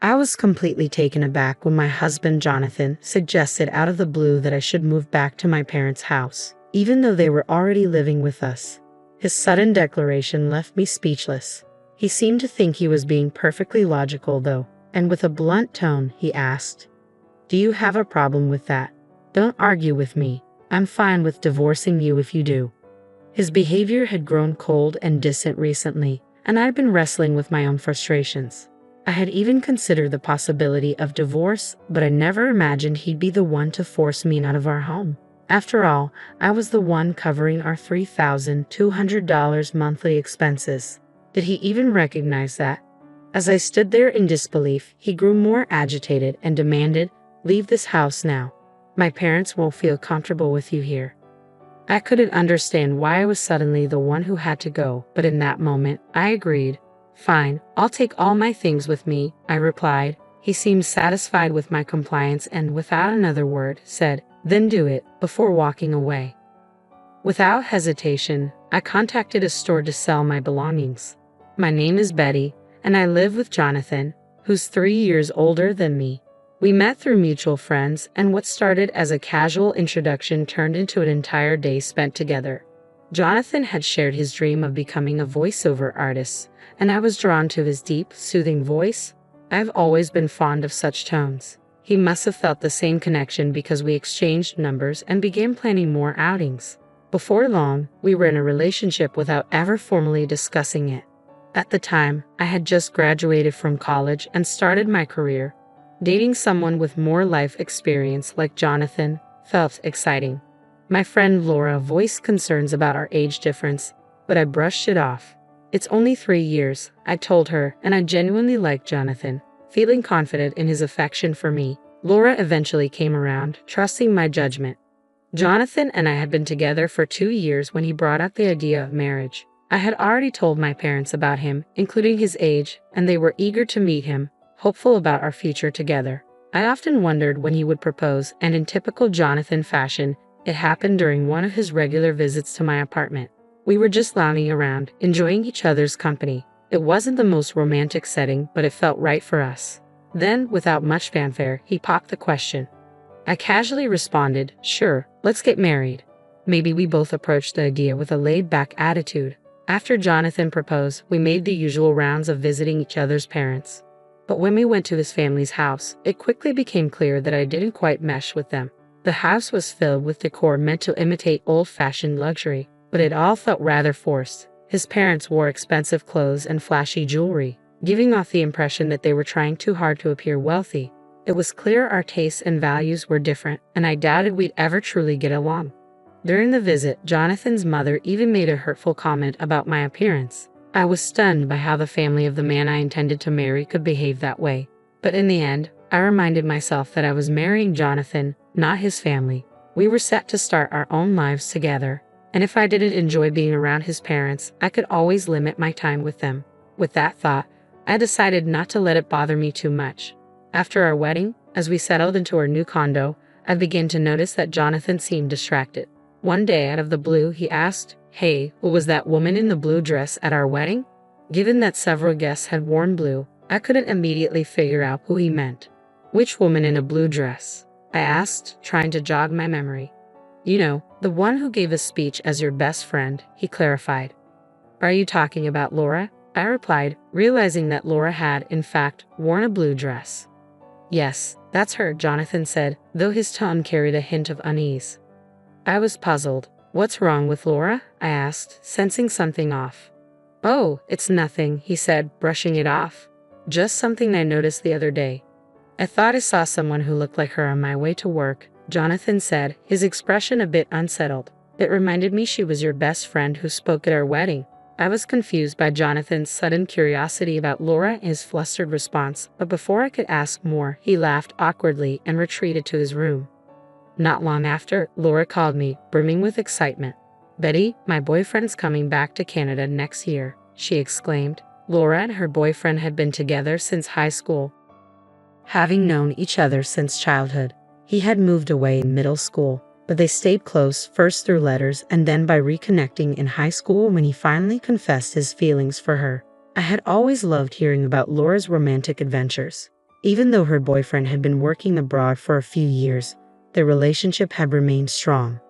I was completely taken aback when my husband Jonathan suggested out of the blue that I should move back to my parents' house, even though they were already living with us. His sudden declaration left me speechless. He seemed to think he was being perfectly logical, though, and with a blunt tone, he asked, "Do you have a problem with that? Don't argue with me. I'm fine with divorcing you if you do." His behavior had grown cold and distant recently, and I'd been wrestling with my own frustrations. I had even considered the possibility of divorce, but I never imagined he'd be the one to force me out of our home. After all, I was the one covering our $3,200 monthly expenses. Did he even recognize that? As I stood there in disbelief, he grew more agitated and demanded, "Leave this house now. My parents won't feel comfortable with you here." I couldn't understand why I was suddenly the one who had to go, but in that moment, I agreed. "Fine, I'll take all my things with me," I replied. He seemed satisfied with my compliance and, without another word, said, "Then do it," before walking away. Without hesitation, I contacted a store to sell my belongings. My name is Betty, and I live with Jonathan, who's 3 years older than me. We met through mutual friends, and what started as a casual introduction turned into an entire day spent together. Jonathan had shared his dream of becoming a voiceover artist, and I was drawn to his deep, soothing voice. I've always been fond of such tones. He must have felt the same connection because we exchanged numbers and began planning more outings. Before long, we were in a relationship without ever formally discussing it. At the time, I had just graduated from college and started my career. Dating someone with more life experience like Jonathan felt exciting. My friend Laura voiced concerns about our age difference, but I brushed it off. "It's only 3 years," I told her, and I genuinely liked Jonathan. Feeling confident in his affection for me, Laura eventually came around, trusting my judgment. Jonathan and I had been together for 2 years when he brought up the idea of marriage. I had already told my parents about him, including his age, and they were eager to meet him, hopeful about our future together. I often wondered when he would propose, and in typical Jonathan fashion, it happened during one of his regular visits to my apartment. We were just lounging around, enjoying each other's company. It wasn't the most romantic setting, but it felt right for us. Then, without much fanfare, he popped the question. I casually responded, "Sure, let's get married." Maybe we both approached the idea with a laid-back attitude. After Jonathan proposed, we made the usual rounds of visiting each other's parents. But when we went to his family's house, it quickly became clear that I didn't quite mesh with them. The house was filled with decor meant to imitate old-fashioned luxury, but it all felt rather forced. His parents wore expensive clothes and flashy jewelry, giving off the impression that they were trying too hard to appear wealthy. It was clear our tastes and values were different, and I doubted we'd ever truly get along. During the visit, Jonathan's mother even made a hurtful comment about my appearance. I was stunned by how the family of the man I intended to marry could behave that way. But in the end, I reminded myself that I was marrying Jonathan, not his family. We were set to start our own lives together, and if I didn't enjoy being around his parents, I could always limit my time with them. With that thought, I decided not to let it bother me too much. After our wedding, as we settled into our new condo, I began to notice that Jonathan seemed distracted. One day, out of the blue, he asked, "Hey, who was that woman in the blue dress at our wedding?" Given that several guests had worn blue, I couldn't immediately figure out who he meant. "Which woman in a blue dress?" I asked, trying to jog my memory. "You know, the one who gave a speech as your best friend," he clarified. "Are you talking about Laura?" I replied, realizing that Laura had, in fact, worn a blue dress. "Yes, that's her," Jonathan said, though his tone carried a hint of unease. I was puzzled. "What's wrong with Laura?" I asked, sensing something off. "Oh, it's nothing," he said, brushing it off. "Just something I noticed the other day. I thought I saw someone who looked like her on my way to work," Jonathan said, his expression a bit unsettled. "It reminded me she was your best friend who spoke at our wedding." I was confused by Jonathan's sudden curiosity about Laura and his flustered response, but before I could ask more, he laughed awkwardly and retreated to his room. Not long after, Laura called me, brimming with excitement. "Betty, my boyfriend's coming back to Canada next year," she exclaimed. Laura and her boyfriend had been together since high school, having known each other since childhood. He had moved away in middle school, but they stayed close first through letters and then by reconnecting in high school when he finally confessed his feelings for her. I had always loved hearing about Laura's romantic adventures. Even though her boyfriend had been working abroad for a few years, their relationship had remained strong.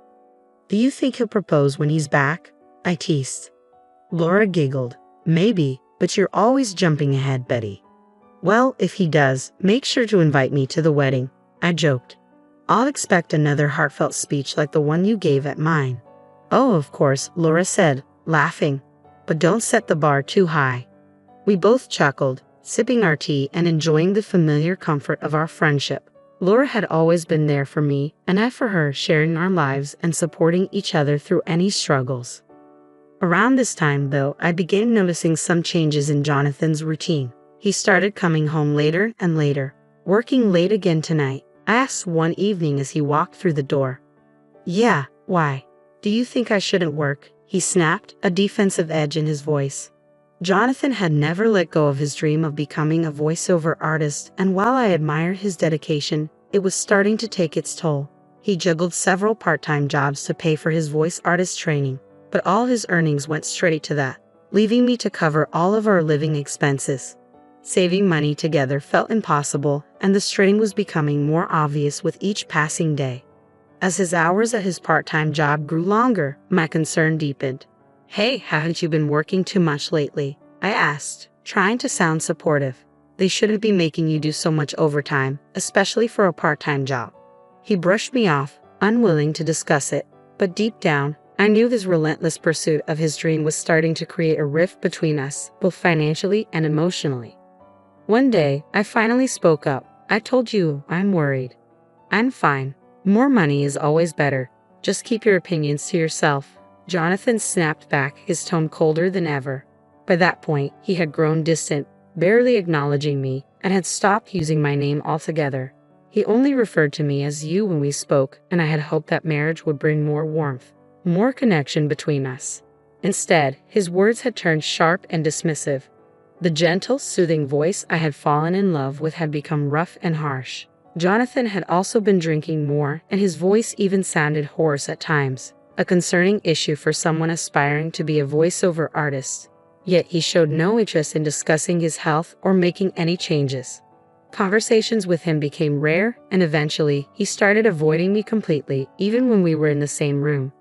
"Do you think he'll propose when he's back?" I teased. Laura giggled. "Maybe, but you're always jumping ahead, Betty." "Well, if he does, make sure to invite me to the wedding," I joked. "I'll expect another heartfelt speech like the one you gave at mine." "Oh, of course," Laura said, laughing. "But don't set the bar too high." We both chuckled, sipping our tea and enjoying the familiar comfort of our friendship. Laura had always been there for me, and I for her, sharing our lives and supporting each other through any struggles. Around this time, though, I began noticing some changes in Jonathan's routine. He started coming home later and later. "Working late again tonight?" I asked one evening as he walked through the door. "Yeah, why? Do you think I shouldn't work?" he snapped, a defensive edge in his voice. Jonathan had never let go of his dream of becoming a voiceover artist, and while I admired his dedication, it was starting to take its toll. He juggled several part-time jobs to pay for his voice artist training, but all his earnings went straight to that, leaving me to cover all of our living expenses. Saving money together felt impossible, and the strain was becoming more obvious with each passing day. As his hours at his part-time job grew longer, my concern deepened. "Hey, haven't you been working too much lately?" I asked, trying to sound supportive. "They shouldn't be making you do so much overtime, especially for a part-time job." He brushed me off, unwilling to discuss it, but deep down, I knew this relentless pursuit of his dream was starting to create a rift between us, both financially and emotionally. One day, I finally spoke up. "I told you, I'm worried." "I'm fine. More money is always better. Just keep your opinions to yourself." Jonathan snapped back, his tone colder than ever. By that point, he had grown distant, barely acknowledging me, and had stopped using my name altogether. He only referred to me as you when we spoke, and I had hoped that marriage would bring more warmth, more connection between us. Instead, his words had turned sharp and dismissive. The gentle, soothing voice I had fallen in love with had become rough and harsh. Jonathan had also been drinking more, and his voice even sounded hoarse at times, a concerning issue for someone aspiring to be a voiceover artist. Yet he showed no interest in discussing his health or making any changes. Conversations with him became rare, and eventually, he started avoiding me completely, even when we were in the same room.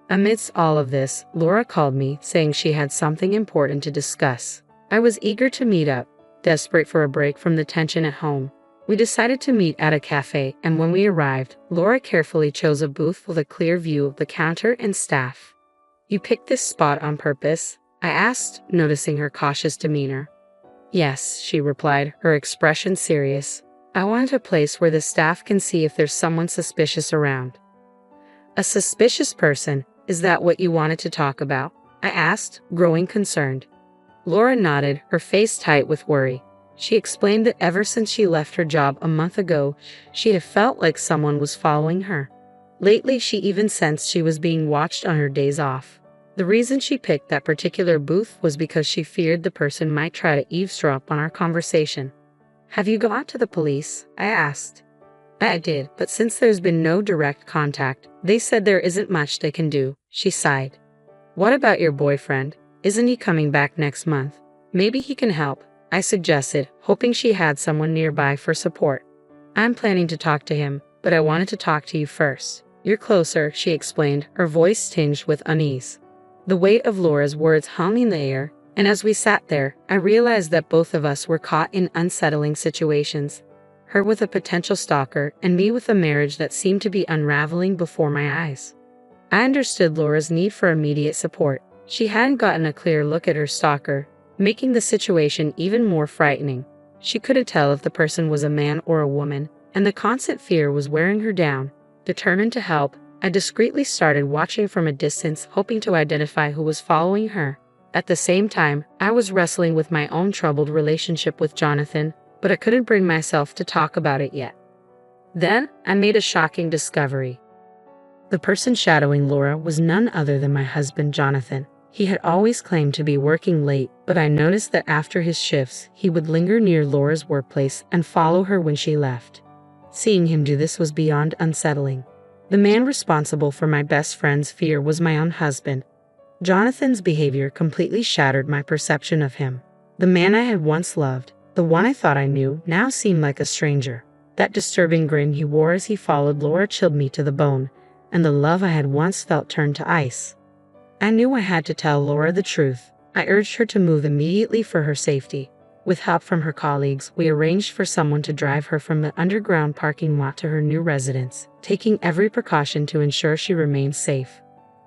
Amidst all of this, Laura called me, saying she had something important to discuss. I was eager to meet up, desperate for a break from the tension at home. We decided to meet at a cafe, and when we arrived, Laura carefully chose a booth with a clear view of the counter and staff. "You picked this spot on purpose?" I asked, noticing her cautious demeanor. "Yes," she replied, her expression serious. "I want a place where the staff can see if there's someone suspicious around." "A suspicious person? Is that what you wanted to talk about?" I asked, growing concerned. Laura nodded, her face tight with worry. She explained that ever since she left her job a month ago, she had felt like someone was following her. Lately, she even sensed she was being watched on her days off. The reason she picked that particular booth was because she feared the person might try to eavesdrop on our conversation. "Have you gone to the police?" I asked. "I did, but since there's been no direct contact, they said there isn't much they can do," she sighed. "What about your boyfriend? Isn't he coming back next month? Maybe he can help," I suggested, hoping she had someone nearby for support. "I'm planning to talk to him, but I wanted to talk to you first. You're closer," she explained, her voice tinged with unease. The weight of Laura's words hung in the air, and as we sat there, I realized that both of us were caught in unsettling situations. Her with a potential stalker, and me with a marriage that seemed to be unraveling before my eyes. I understood Laura's need for immediate support. She hadn't gotten a clear look at her stalker, making the situation even more frightening. She couldn't tell if the person was a man or a woman, and the constant fear was wearing her down. Determined to help, I discreetly started watching from a distance, hoping to identify who was following her. At the same time, I was wrestling with my own troubled relationship with Jonathan, but I couldn't bring myself to talk about it yet. Then, I made a shocking discovery. The person shadowing Laura was none other than my husband, Jonathan. He had always claimed to be working late, but I noticed that after his shifts, he would linger near Laura's workplace and follow her when she left. Seeing him do this was beyond unsettling. The man responsible for my best friend's fear was my own husband. Jonathan's behavior completely shattered my perception of him. The man I had once loved, The one I thought I knew now seemed like a stranger. That disturbing grin he wore as he followed Laura chilled me to the bone, and the love I had once felt turned to ice. I knew I had to tell Laura the truth. I urged her to move immediately for her safety. With help from her colleagues, we arranged for someone to drive her from the underground parking lot to her new residence, taking every precaution to ensure she remained safe.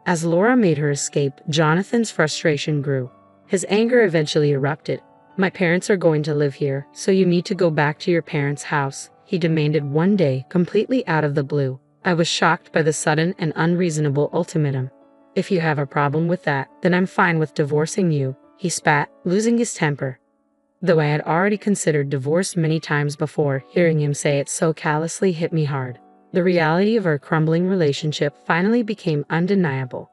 As Laura made her escape, Jonathan's frustration grew. His anger eventually erupted. "My parents are going to live here, so you need to go back to your parents' house," he demanded one day, completely out of the blue. I was shocked by the sudden and unreasonable ultimatum. "If you have a problem with that, then I'm fine with divorcing you," he spat, losing his temper. Though I had already considered divorce many times before, hearing him say it so callously hit me hard. The reality of our crumbling relationship finally became undeniable.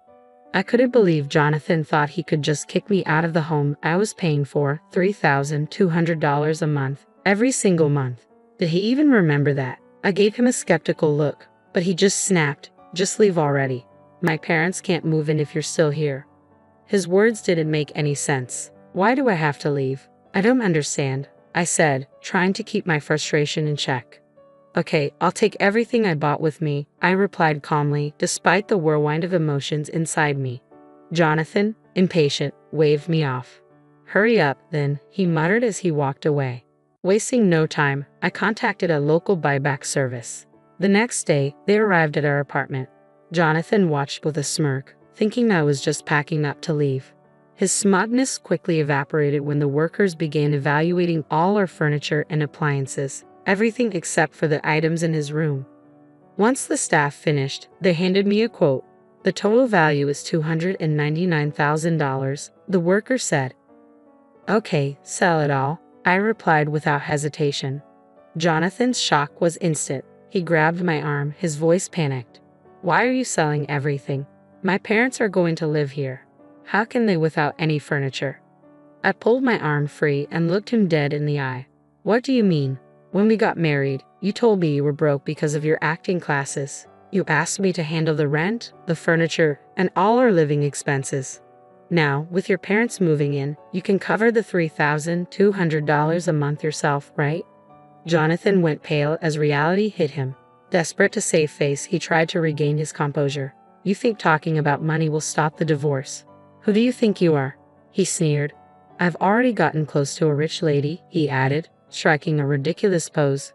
I couldn't believe Jonathan thought he could just kick me out of the home I was paying for $3,200 a month, every single month. Did he even remember that? I gave him a skeptical look, but he just snapped, "Just leave already. My parents can't move in if you're still here." His words didn't make any sense. "Why do I have to leave? I don't understand," I said, trying to keep my frustration in check. "Okay, I'll take everything I bought with me," I replied calmly, despite the whirlwind of emotions inside me. Jonathan, impatient, waved me off. "Hurry up, then," he muttered as he walked away. Wasting no time, I contacted a local buyback service. The next day, they arrived at our apartment. Jonathan watched with a smirk, thinking I was just packing up to leave. His smugness quickly evaporated when the workers began evaluating all our furniture and appliances, everything except for the items in his room. Once the staff finished, they handed me a quote. "The total value is $299,000, the worker said. "Okay, sell it all," I replied without hesitation. Jonathan's shock was instant. He grabbed my arm, his voice panicked. "Why are you selling everything? My parents are going to live here. How can they without any furniture?" I pulled my arm free and looked him dead in the eye. "What do you mean? When we got married, you told me you were broke because of your acting classes. You asked me to handle the rent, the furniture, and all our living expenses. Now, with your parents moving in, you can cover the $3,200 a month yourself, right?" Jonathan went pale as reality hit him. Desperate to save face, he tried to regain his composure. "You think talking about money will stop the divorce? Who do you think you are?" he sneered. "I've already gotten close to a rich lady," he added, striking a ridiculous pose.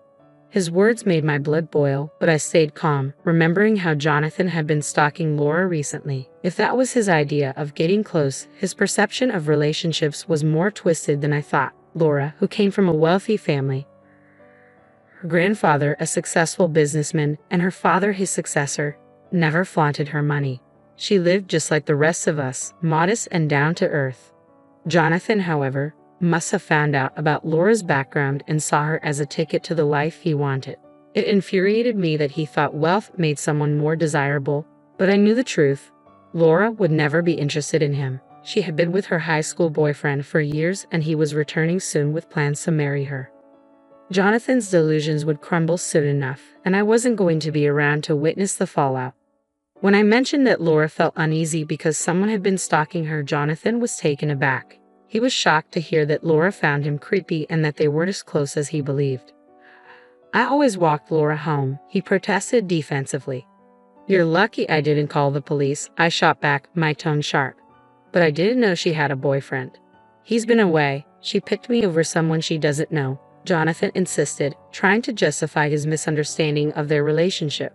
His words made my blood boil, but I stayed calm, remembering how Jonathan had been stalking Laura recently. If that was his idea of getting close, his perception of relationships was more twisted than I thought. Laura, who came from a wealthy family, her grandfather a successful businessman, and her father his successor, never flaunted her money. She lived just like the rest of us, modest and down to earth. Jonathan, however, must have found out about Laura's background and saw her as a ticket to the life he wanted. It infuriated me that he thought wealth made someone more desirable, but I knew the truth. Laura would never be interested in him. She had been with her high school boyfriend for years, and he was returning soon with plans to marry her. Jonathan's delusions would crumble soon enough, and I wasn't going to be around to witness the fallout. When I mentioned that Laura felt uneasy because someone had been stalking her, Jonathan was taken aback. He was shocked to hear that Laura found him creepy and that they weren't as close as he believed. "I always walked Laura home," he protested defensively. "You're lucky I didn't call the police," I shot back, my tone sharp. "But I didn't know she had a boyfriend. He's been away. She picked me over someone she doesn't know," Jonathan insisted, trying to justify his misunderstanding of their relationship.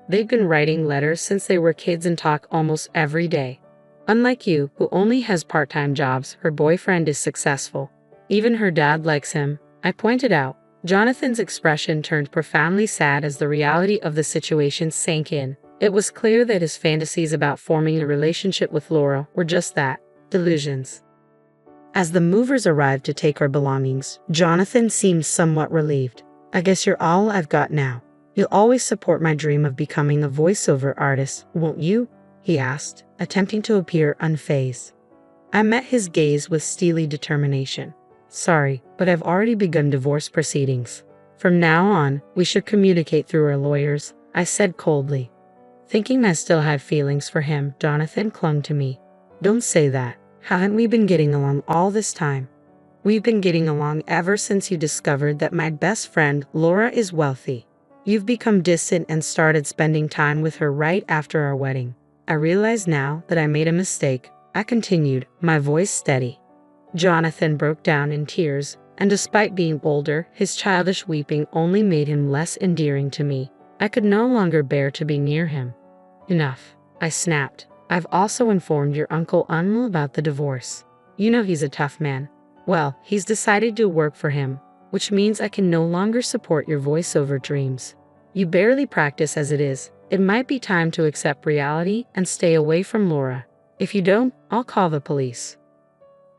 "They've been writing letters since they were kids and talk almost every day. Unlike you, who only has part-time jobs, her boyfriend is successful. Even her dad likes him," I pointed out. Jonathan's expression turned profoundly sad as the reality of the situation sank in. It was clear that his fantasies about forming a relationship with Laura were just that, delusions. As the movers arrived to take our belongings, Jonathan seemed somewhat relieved. "I guess you're all I've got now. You'll always support my dream of becoming a voiceover artist, won't you?" he asked, attempting to appear unfazed. I met his gaze with steely determination. "Sorry, but I've already begun divorce proceedings. From now on, we should communicate through our lawyers," I said coldly. Thinking I still had feelings for him, Jonathan clung to me. "Don't say that. Haven't we been getting along all this time?" We've been getting along ever since you discovered that my best friend, Laura, is wealthy. You've become distant and started spending time with her right after our wedding. I realize now that I made a mistake," I continued, my voice steady. Jonathan broke down in tears, and despite being older, his childish weeping only made him less endearing to me. I could no longer bear to be near him. "Enough," I snapped. "I've also informed your Uncle Unmul about the divorce. You know he's a tough man. Well, he's decided to work for him, which means I can no longer support your voiceover dreams. You barely practice as it is. It might be time to accept reality and stay away from Laura. If you don't, I'll call the police."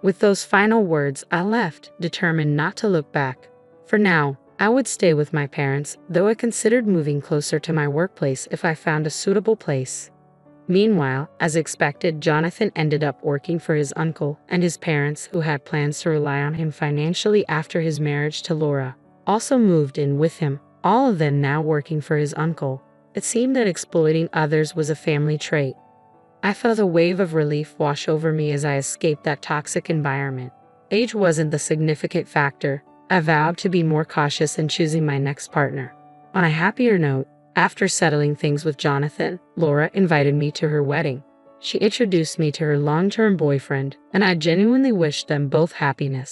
With those final words, I left, determined not to look back. For now, I would stay with my parents, though I considered moving closer to my workplace if I found a suitable place. Meanwhile, as expected, Jonathan ended up working for his uncle, and his parents, who had plans to rely on him financially after his marriage to Laura, also moved in with him, all of them now working for his uncle. It seemed that exploiting others was a family trait. I felt a wave of relief wash over me as I escaped that toxic environment. Age wasn't the significant factor. I vowed to be more cautious in choosing my next partner. On a happier note, after settling things with Jonathan, Laura invited me to her wedding. She introduced me to her long-term boyfriend, and I genuinely wished them both happiness.